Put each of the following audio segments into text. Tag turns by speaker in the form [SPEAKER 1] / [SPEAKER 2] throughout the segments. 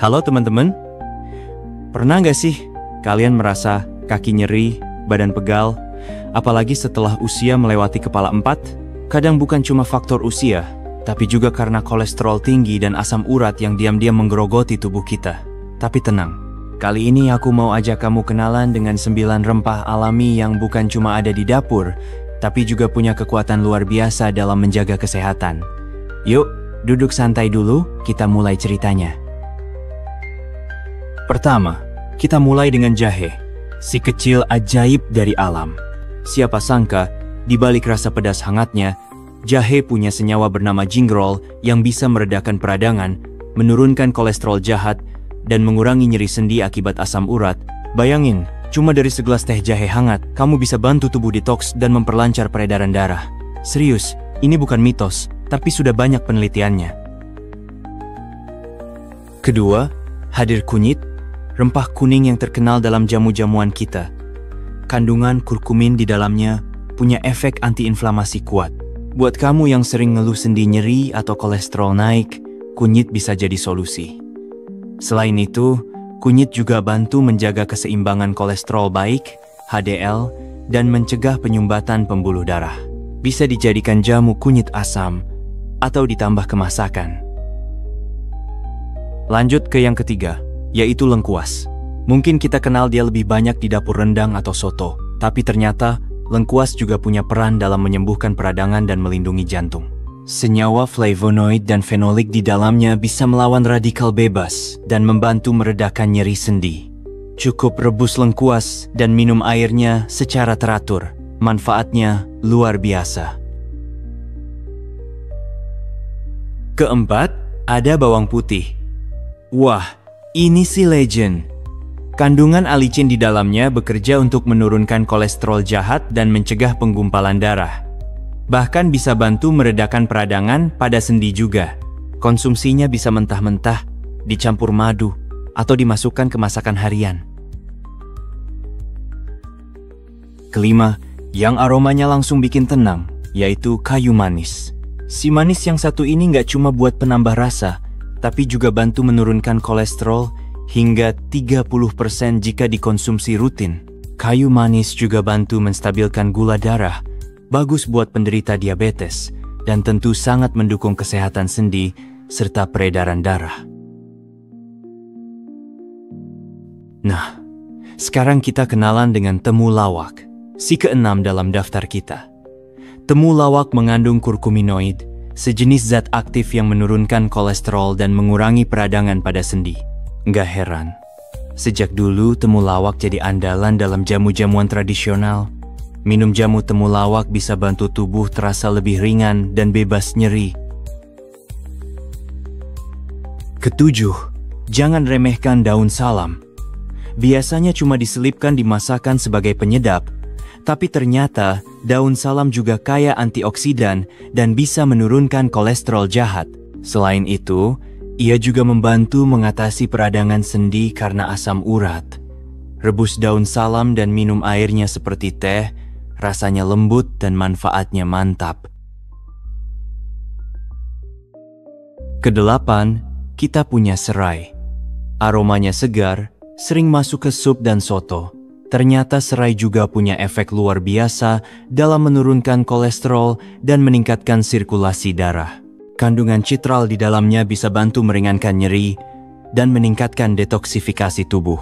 [SPEAKER 1] Halo teman-teman, pernah nggak sih kalian merasa kaki nyeri, badan pegal, apalagi setelah usia melewati kepala 4? Kadang bukan cuma faktor usia, tapi juga karena kolesterol tinggi dan asam urat yang diam-diam menggerogoti tubuh kita. Tapi tenang, kali ini aku mau ajak kamu kenalan dengan 9 rempah alami yang bukan cuma ada di dapur, tapi juga punya kekuatan luar biasa dalam menjaga kesehatan. Yuk, duduk santai dulu, kita mulai ceritanya. Pertama, kita mulai dengan jahe, si kecil ajaib dari alam. Siapa sangka, di balik rasa pedas hangatnya, jahe punya senyawa bernama gingerol yang bisa meredakan peradangan, menurunkan kolesterol jahat, dan mengurangi nyeri sendi akibat asam urat. Bayangin, cuma dari segelas teh jahe hangat, kamu bisa bantu tubuh detoks dan memperlancar peredaran darah. Serius, ini bukan mitos, tapi sudah banyak penelitiannya. Kedua, hadir kunyit, rempah kuning yang terkenal dalam jamu-jamuan kita. Kandungan kurkumin di dalamnya punya efek antiinflamasi kuat. Buat kamu yang sering ngeluh sendi nyeri atau kolesterol naik, kunyit bisa jadi solusi. Selain itu, kunyit juga bantu menjaga keseimbangan kolesterol baik, HDL, dan mencegah penyumbatan pembuluh darah. Bisa dijadikan jamu kunyit asam atau ditambah ke masakan. Lanjut ke yang ketiga, yaitu lengkuas. Mungkin kita kenal dia lebih banyak di dapur rendang atau soto, tapi ternyata lengkuas juga punya peran dalam menyembuhkan peradangan dan melindungi jantung. Senyawa flavonoid dan fenolik di dalamnya bisa melawan radikal bebas dan membantu meredakan nyeri sendi. Cukup rebus lengkuas dan minum airnya secara teratur. Manfaatnya luar biasa. Keempat, ada bawang putih. Wah, ini sih legend. Kandungan alicin di dalamnya bekerja untuk menurunkan kolesterol jahat dan mencegah penggumpalan darah. Bahkan bisa bantu meredakan peradangan pada sendi juga. Konsumsinya bisa mentah-mentah, dicampur madu, atau dimasukkan ke masakan harian. Kelima, yang aromanya langsung bikin tenang, yaitu kayu manis. Si manis yang satu ini nggak cuma buat penambah rasa, tapi juga bantu menurunkan kolesterol hingga 30% jika dikonsumsi rutin. Kayu manis juga bantu menstabilkan gula darah, bagus buat penderita diabetes, dan tentu sangat mendukung kesehatan sendi serta peredaran darah. Nah, sekarang kita kenalan dengan temulawak, si keenam dalam daftar kita. Temulawak mengandung kurkuminoid, sejenis zat aktif yang menurunkan kolesterol dan mengurangi peradangan pada sendi. Nggak heran, sejak dulu temulawak jadi andalan dalam jamu-jamuan tradisional. Minum jamu temulawak bisa bantu tubuh terasa lebih ringan dan bebas nyeri. Ketujuh, jangan remehkan daun salam. Biasanya cuma diselipkan di masakan sebagai penyedap, tapi ternyata daun salam juga kaya antioksidan dan bisa menurunkan kolesterol jahat. Selain itu, ia juga membantu mengatasi peradangan sendi karena asam urat. Rebus daun salam dan minum airnya seperti teh, rasanya lembut dan manfaatnya mantap. Kedelapan, kita punya serai. Aromanya segar, sering masuk ke sup dan soto. Ternyata serai juga punya efek luar biasa dalam menurunkan kolesterol dan meningkatkan sirkulasi darah. Kandungan citral di dalamnya bisa bantu meringankan nyeri dan meningkatkan detoksifikasi tubuh.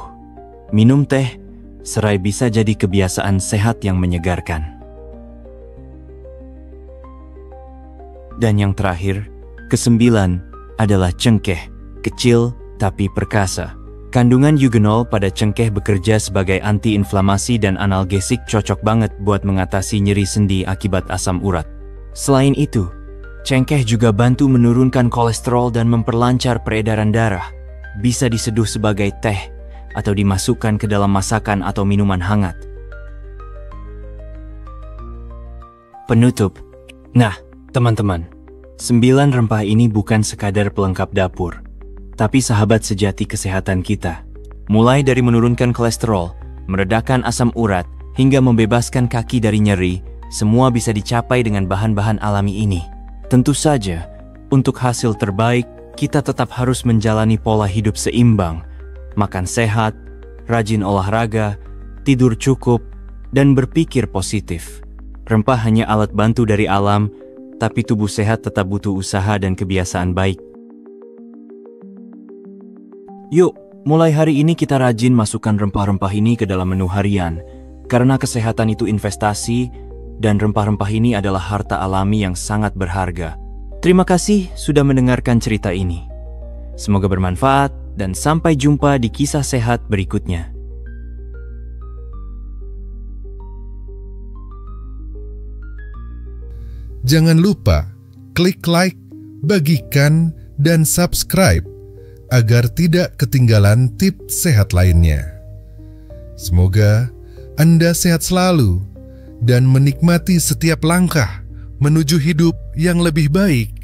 [SPEAKER 1] Minum teh, serai bisa jadi kebiasaan sehat yang menyegarkan. Dan yang terakhir, kesembilan adalah cengkeh, kecil tapi perkasa. Kandungan eugenol pada cengkeh bekerja sebagai antiinflamasi dan analgesik, cocok banget buat mengatasi nyeri sendi akibat asam urat. Selain itu, cengkeh juga bantu menurunkan kolesterol dan memperlancar peredaran darah. Bisa diseduh sebagai teh atau dimasukkan ke dalam masakan atau minuman hangat. Penutup. Nah, teman-teman, 9 rempah ini bukan sekadar pelengkap dapur, tapi sahabat sejati kesehatan kita. Mulai dari menurunkan kolesterol, meredakan asam urat, hingga membebaskan kaki dari nyeri, semua bisa dicapai dengan bahan-bahan alami ini. Tentu saja, untuk hasil terbaik, kita tetap harus menjalani pola hidup seimbang, makan sehat, rajin olahraga, tidur cukup, dan berpikir positif. Rempah hanya alat bantu dari alam, tapi tubuh sehat tetap butuh usaha dan kebiasaan baik. Yuk, mulai hari ini kita rajin masukkan rempah-rempah ini ke dalam menu harian, karena kesehatan itu investasi, dan rempah-rempah ini adalah harta alami yang sangat berharga. Terima kasih sudah mendengarkan cerita ini. Semoga bermanfaat, dan sampai jumpa di kisah sehat berikutnya.
[SPEAKER 2] Jangan lupa klik like, bagikan, dan subscribe agar tidak ketinggalan tips sehat lainnya. Semoga Anda sehat selalu dan menikmati setiap langkah menuju hidup yang lebih baik.